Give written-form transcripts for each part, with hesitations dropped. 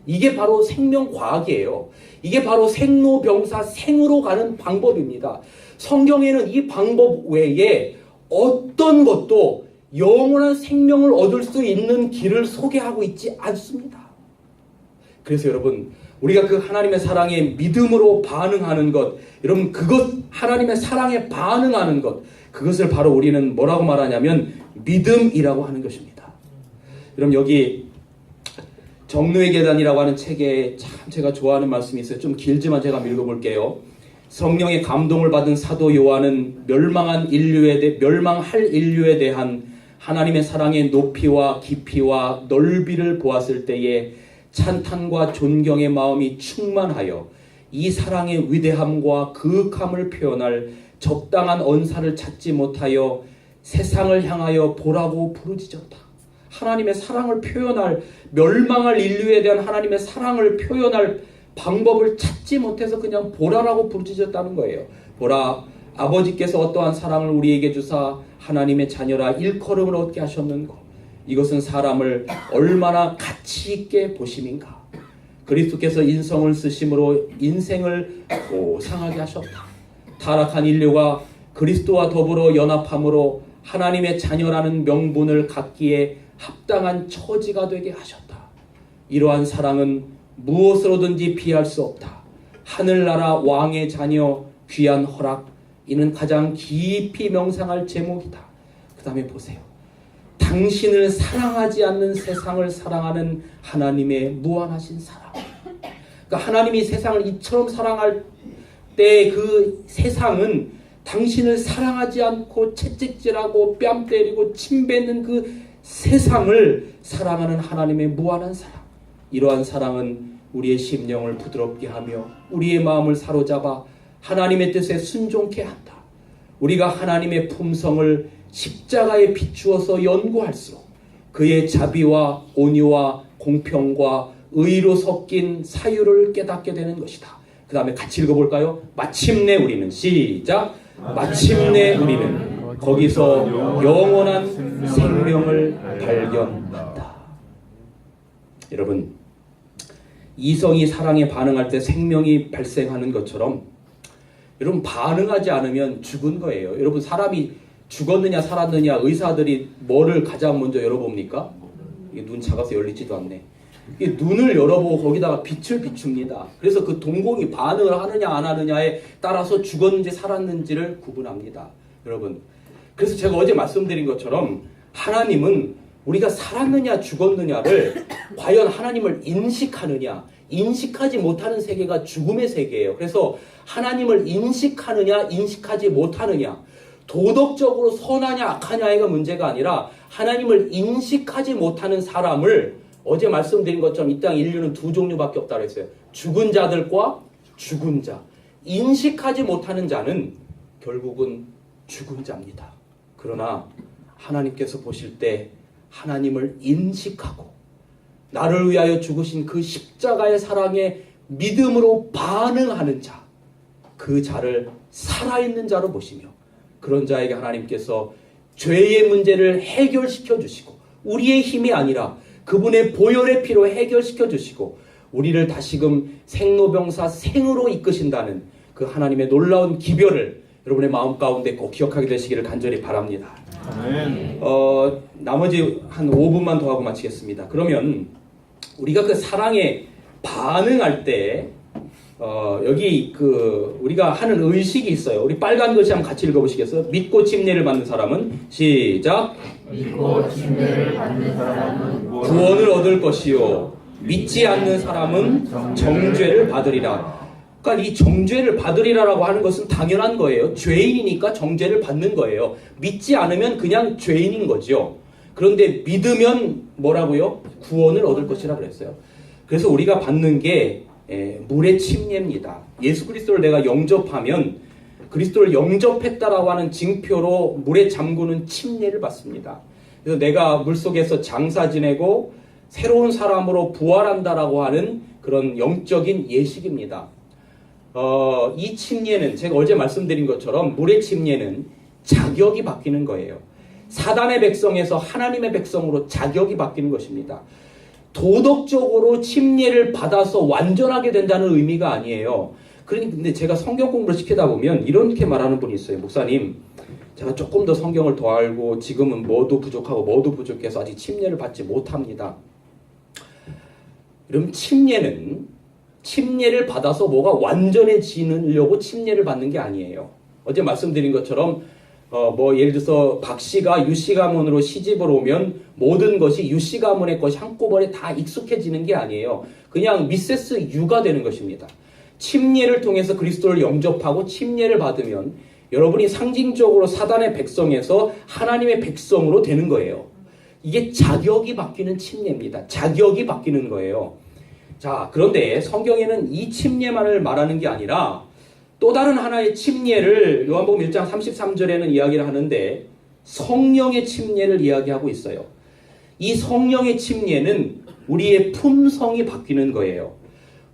이게 바로 생명과학이에요. 이게 바로 생로병사 생으로 가는 방법입니다. 성경에는 이 방법 외에 어떤 것도 영원한 생명을 얻을 수 있는 길을 소개하고 있지 않습니다. 그래서 여러분, 우리가 그 하나님의 사랑에 믿음으로 반응하는 것, 여러분 그것, 하나님의 사랑에 반응하는 것, 그것을 바로 우리는 뭐라고 말하냐면 믿음이라고 하는 것입니다. 여러분, 여기 정로의 계단이라고 하는 책에 참 제가 좋아하는 말씀이 있어요. 좀 길지만 제가 한번 읽어볼게요. 성령의 감동을 받은 사도 요한은 멸망할 인류에 대한 하나님의 사랑의 높이와 깊이와 넓이를 보았을 때에 찬탄과 존경의 마음이 충만하여 이 사랑의 위대함과 그윽함을 표현할 적당한 언사를 찾지 못하여 세상을 향하여 보라고 부르짖었다. 하나님의 사랑을 표현할, 멸망할 인류에 대한 하나님의 사랑을 표현할 방법을 찾지 못해서 그냥 보라라고 부르짖었다는 거예요. 보라, 아버지께서 어떠한 사랑을 우리에게 주사 하나님의 자녀라 일컬음을 얻게 하셨는고 이것은 사람을 얼마나 가치 있게 보심인가. 그리스도께서 인성을 쓰심으로 인생을 고상하게 하셨다. 타락한 인류가 그리스도와 더불어 연합함으로 하나님의 자녀라는 명분을 갖기에 합당한 처지가 되게 하셨다. 이러한 사랑은 무엇으로든지 비할 수 없다. 하늘나라 왕의 자녀 귀한 허락, 이는 가장 깊이 명상할 제목이다. 그 다음에 보세요. 당신을 사랑하지 않는 세상을 사랑하는 하나님의 무한하신 사랑. 그러니까 하나님이 세상을 이처럼 사랑할 때 그 세상은 당신을 사랑하지 않고 채찍질하고 뺨 때리고 침 뱉는 그 세상을 사랑하는 하나님의 무한한 사랑. 이러한 사랑은 우리의 심령을 부드럽게 하며 우리의 마음을 사로잡아 하나님의 뜻에 순종케 한다. 우리가 하나님의 품성을 십자가에 비추어서 연구할수록 그의 자비와 온유와 공평과 의로 섞인 사유를 깨닫게 되는 것이다. 그 다음에 같이 읽어볼까요? 마침내 우리는, 시작! 마침내 우리는 거기서 영원한 생명을 발견한다. 여러분, 이성이 사랑에 반응할 때 생명이 발생하는 것처럼 여러분 반응하지 않으면 죽은 거예요. 여러분, 사람이 죽었느냐 살았느냐 의사들이 뭐를 가장 먼저 열어봅니까? 이게 눈 작아서 열리지도 않네. 이 눈을 열어보고 거기다가 빛을 비춥니다. 그래서 그 동공이 반응을 하느냐 안 하느냐에 따라서 죽었는지 살았는지를 구분합니다. 여러분, 그래서 제가 어제 말씀드린 것처럼 하나님은 우리가 살았느냐 죽었느냐를 과연 하나님을 인식하느냐, 인식하지 못하는 세계가 죽음의 세계예요. 그래서 하나님을 인식하느냐 인식하지 못하느냐, 도덕적으로 선하냐 악하냐가 문제가 아니라 하나님을 인식하지 못하는 사람을, 어제 말씀드린 것처럼 이 땅 인류는 두 종류밖에 없다고 했어요. 죽은 자들과 죽은 자. 인식하지 못하는 자는 결국은 죽은 자입니다. 그러나 하나님께서 보실 때 하나님을 인식하고 나를 위하여 죽으신 그 십자가의 사랑에 믿음으로 반응하는 자, 그 자를 살아있는 자로 보시며 그런 자에게 하나님께서 죄의 문제를 해결시켜 주시고 우리의 힘이 아니라 그분의 보혈의 피로 해결시켜 주시고 우리를 다시금 생로병사 생으로 이끄신다는 그 하나님의 놀라운 기별을 여러분의 마음 가운데 꼭 기억하게 되시기를 간절히 바랍니다. 아멘. 나머지 한 5분만 더 하고 마치겠습니다. 그러면 우리가 그 사랑에 반응할 때 여기 우리가 하는 의식이 있어요. 우리 빨간 글씨 한번 같이 읽어보시겠어요? 믿고 침례를 받는 사람은, 시작! 믿고 침례를 받는 사람은 구원을 얻을 것이요 믿지 않는 사람은 정죄를 받으리라. 그러니까 이 정죄를 받으리라라고 하는 것은 당연한 거예요. 죄인이니까 정죄를 받는 거예요. 믿지 않으면 그냥 죄인인 거죠. 그런데 믿으면 뭐라고요? 구원을 얻을 것이라 그랬어요. 그래서 우리가 받는 게 물의 침례입니다. 예수 그리스도를 내가 영접하면 그리스도를 영접했다라고 하는 징표로 물에 잠그는 침례를 받습니다. 그래서 내가 물속에서 장사 지내고 새로운 사람으로 부활한다라고 하는 그런 영적인 예식입니다. 이 침례는 제가 어제 말씀드린 것처럼 물의 침례는 자격이 바뀌는 거예요. 사단의 백성에서 하나님의 백성으로 자격이 바뀌는 것입니다. 도덕적으로 침례를 받아서 완전하게 된다는 의미가 아니에요. 근데 제가 성경 공부를 시키다 보면 이렇게 말하는 분이 있어요. 목사님, 제가 조금 더 성경을 더 알고 지금은 뭐도 부족하고 뭐도 부족해서 아직 침례를 받지 못합니다. 그럼 침례를 받아서 뭐가 완전해지려고 침례를 받는 게 아니에요. 어제 말씀드린 것처럼 예를 들어서 박 씨가 유 씨 가문으로 시집을 오면 모든 것이 유 씨 가문의 것이 한꺼번에 다 익숙해지는 게 아니에요. 그냥 미세스 유가 되는 것입니다. 침례를 통해서 그리스도를 영접하고 침례를 받으면 여러분이 상징적으로 사단의 백성에서 하나님의 백성으로 되는 거예요. 이게 자격이 바뀌는 침례입니다. 자격이 바뀌는 거예요. 자, 그런데 성경에는 이 침례만을 말하는 게 아니라 또 다른 하나의 침례를 요한복음 1장 33절에는 이야기를 하는데 성령의 침례를 이야기하고 있어요. 이 성령의 침례는 우리의 품성이 바뀌는 거예요.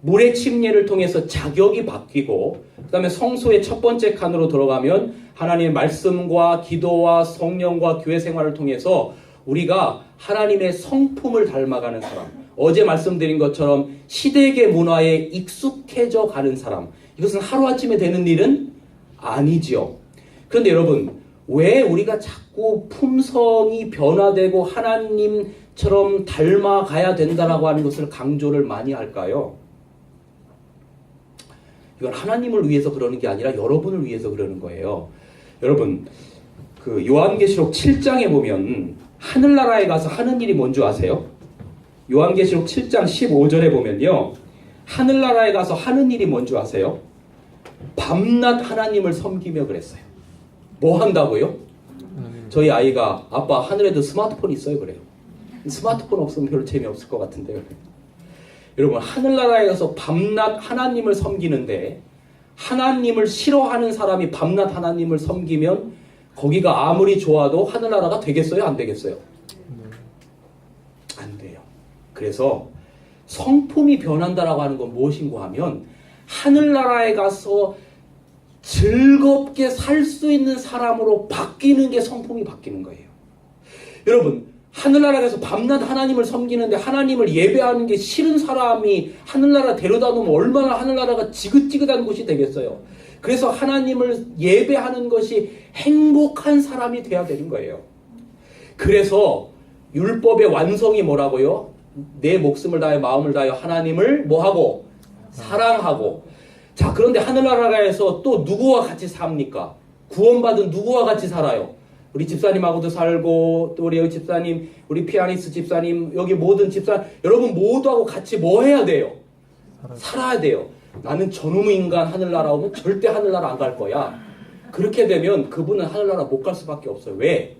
물의 침례를 통해서 자격이 바뀌고 그 다음에 성소의 첫 번째 칸으로 들어가면 하나님의 말씀과 기도와 성령과 교회 생활을 통해서 우리가 하나님의 성품을 닮아가는 사람, 어제 말씀드린 것처럼 시대계 문화에 익숙해져 가는 사람, 이것은 하루아침에 되는 일은 아니지요. 그런데 여러분, 왜 우리가 자꾸 품성이 변화되고 하나님처럼 닮아가야 된다라고 하는 것을 강조를 많이 할까요? 이건 하나님을 위해서 그러는 게 아니라 여러분을 위해서 그러는 거예요. 여러분, 그 요한계시록 7장에 보면 하늘나라에 가서 하는 일이 뭔지 아세요? 요한계시록 7장 15절에 보면요, 하늘나라에 가서 하는 일이 뭔지 아세요? 밤낮 하나님을 섬기며 그랬어요. 뭐 한다고요? 저희 아이가 아빠 하늘에도 스마트폰 있어요 그래요. 스마트폰 없으면 별로 재미없을 것 같은데요. 여러분, 하늘나라에 가서 밤낮 하나님을 섬기는데 하나님을 싫어하는 사람이 밤낮 하나님을 섬기면 거기가 아무리 좋아도 하늘나라가 되겠어요? 안 되겠어요? 안 돼요. 그래서 성품이 변한다라고 하는 건 무엇인가 하면 하늘나라에 가서 즐겁게 살 수 있는 사람으로 바뀌는 게 성품이 바뀌는 거예요. 여러분, 하늘나라에서 밤낮 하나님을 섬기는데 하나님을 예배하는 게 싫은 사람이 하늘나라 데려다 놓으면 얼마나 하늘나라가 지긋지긋한 곳이 되겠어요. 그래서 하나님을 예배하는 것이 행복한 사람이 돼야 되는 거예요. 그래서 율법의 완성이 뭐라고요? 내 목숨을 다해 마음을 다해 하나님을 뭐하고? 사랑하고. 자, 그런데 하늘나라에서 또 누구와 같이 삽니까? 구원받은 누구와 같이 살아요? 우리 집사님하고도 살고, 또 우리 집사님, 우리 피아니스트 집사님, 여기 모든 집사, 여러분 모두하고 같이 뭐 해야 돼요? 살아야 돼요. 나는 저놈의 인간 하늘나라 오면 절대 하늘나라 안 갈 거야. 그렇게 되면 그분은 하늘나라 못 갈 수밖에 없어요. 왜?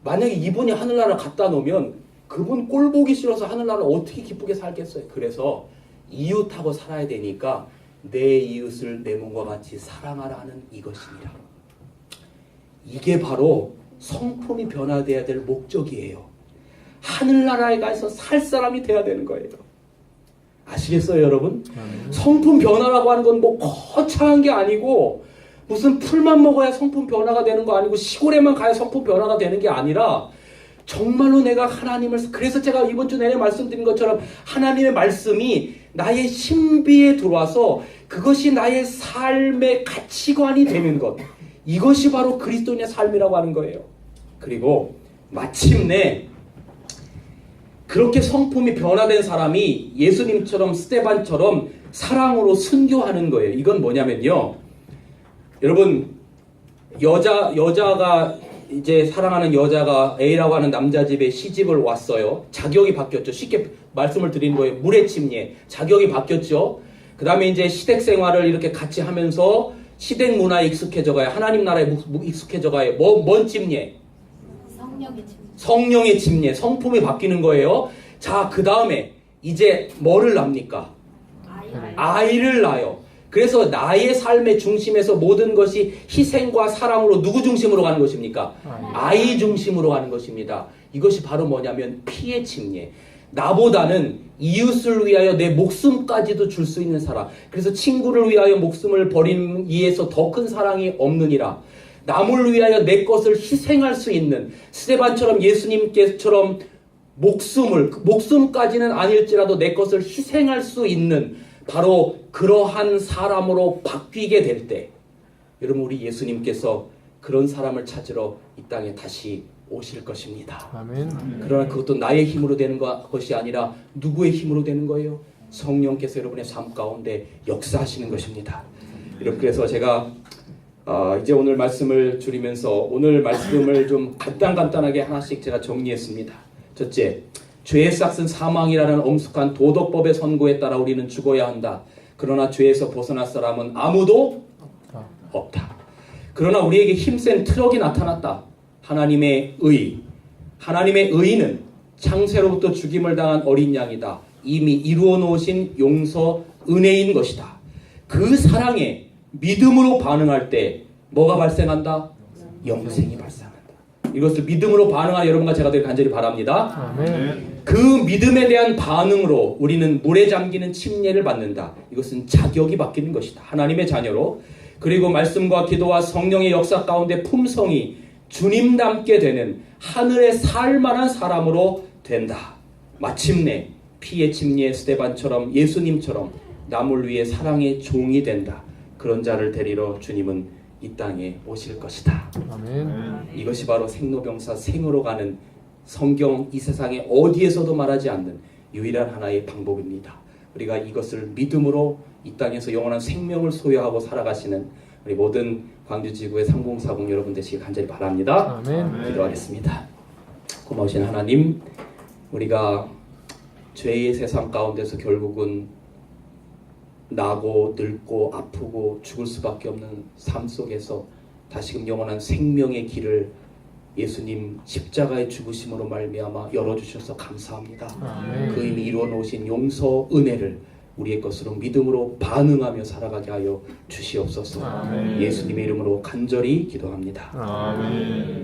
만약에 이분이 하늘나라 갖다 놓으면 그분 꼴 보기 싫어서 하늘나라 어떻게 기쁘게 살겠어요. 그래서 이웃하고 살아야 되니까 내 이웃을 내 몸과 같이 사랑하라 하는 이것입니다. 이게 바로 성품이 변화돼야 될 목적이에요. 하늘나라에 가서 살 사람이 돼야 되는 거예요. 아시겠어요, 여러분? 성품 변화라고 하는 건 뭐 거창한 게 아니고 무슨 풀만 먹어야 성품 변화가 되는 거 아니고 시골에만 가야 성품 변화가 되는 게 아니라 정말로 내가 하나님을, 그래서 제가 이번 주 내내 말씀드린 것처럼 하나님의 말씀이 나의 신비에 들어와서 그것이 나의 삶의 가치관이 되는 것, 이것이 바로 그리스도인의 삶이라고 하는 거예요. 그리고 마침내 그렇게 성품이 변화된 사람이 예수님처럼 스데반처럼 사랑으로 순교하는 거예요. 이건 뭐냐면요, 여러분, 여자가 이제 사랑하는 여자가 A라고 하는 남자 집에 시집을 왔어요. 자격이 바뀌었죠. 쉽게 말씀을 드리는 거예요. 물의 침례. 자격이 바뀌었죠. 그 다음에 이제 시댁 생활을 이렇게 같이 하면서 시댁 문화에 익숙해져 가요. 하나님 나라에 익숙해져 가요. 뭔 침례? 성령의 침례. 성품이 바뀌는 거예요. 자, 그 다음에 이제 뭐를 낳습니까? 아이를 낳아요. 그래서 나의 삶의 중심에서 모든 것이 희생과 사랑으로 누구 중심으로 가는 것입니까? 아이 중심으로 가는 것입니다. 이것이 바로 뭐냐면 피의 침례. 나보다는 이웃을 위하여 내 목숨까지도 줄 수 있는 사람. 그래서 친구를 위하여 목숨을 버린 이에서 더 큰 사랑이 없느니라. 남을 위하여 내 것을 희생할 수 있는 스데반처럼 예수님께처럼 목숨까지는 아닐지라도 내 것을 희생할 수 있는 바로 그러한 사람으로 바뀌게 될 때, 여러분 우리 예수님께서 그런 사람을 찾으러 이 땅에 다시 오실 것입니다. 아멘. 그러나 그것도 나의 힘으로 되는 것이 아니라 누구의 힘으로 되는 거예요? 성령께서 여러분의 삶 가운데 역사하시는 것입니다. 여러분, 그래서 제가 이제 오늘 말씀을 줄이면서 오늘 말씀을 좀 간단하게 하나씩 제가 정리했습니다. 첫째, 죄의 싹은 사망이라는 엄숙한 도덕법의 선고에 따라 우리는 죽어야 한다. 그러나 죄에서 벗어날 사람은 아무도 없다. 그러나 우리에게 힘센 트럭이 나타났다. 하나님의 의는 창세로부터 죽임을 당한 어린 양이다. 이미 이루어 놓으신 용서 은혜인 것이다. 그 사랑에 믿음으로 반응할 때 뭐가 발생한다? 영생이 발생한다. 이것을 믿음으로 반응할 여러분과 제가 되길 간절히 바랍니다. 아멘. 그 믿음에 대한 반응으로 우리는 물에 잠기는 침례를 받는다. 이것은 자격이 바뀌는 것이다. 하나님의 자녀로. 그리고 말씀과 기도와 성령의 역사 가운데 품성이 주님 닮게 되는 하늘에 살 만한 사람으로 된다. 마침내 피의 침례 스데반처럼 예수님처럼 남을 위해 사랑의 종이 된다. 그런 자를 데리러 주님은 이 땅에 오실 것이다. 아멘. 이것이 바로 생로병사 생으로 가는 성경 이 세상에 어디에서도 말하지 않는 유일한 하나의 방법입니다. 우리가 이것을 믿음으로 이 땅에서 영원한 생명을 소유하고 살아가시는 우리 모든 광주지구의 3040 여러분 되시길 간절히 바랍니다. 아멘. 기도하겠습니다. 고마우신 하나님, 우리가 죄의 세상 가운데서 결국은 나고 늙고 아프고 죽을 수밖에 없는 삶 속에서 다시금 영원한 생명의 길을 예수님 십자가의 죽으심으로 말미암아 열어주셔서 감사합니다. 아멘. 그 이미 이루어 놓으신 용서 은혜를 우리의 것으로 믿음으로 반응하며 살아가게 하여 주시옵소서. 아멘. 예수님의 이름으로 간절히 기도합니다. 아멘.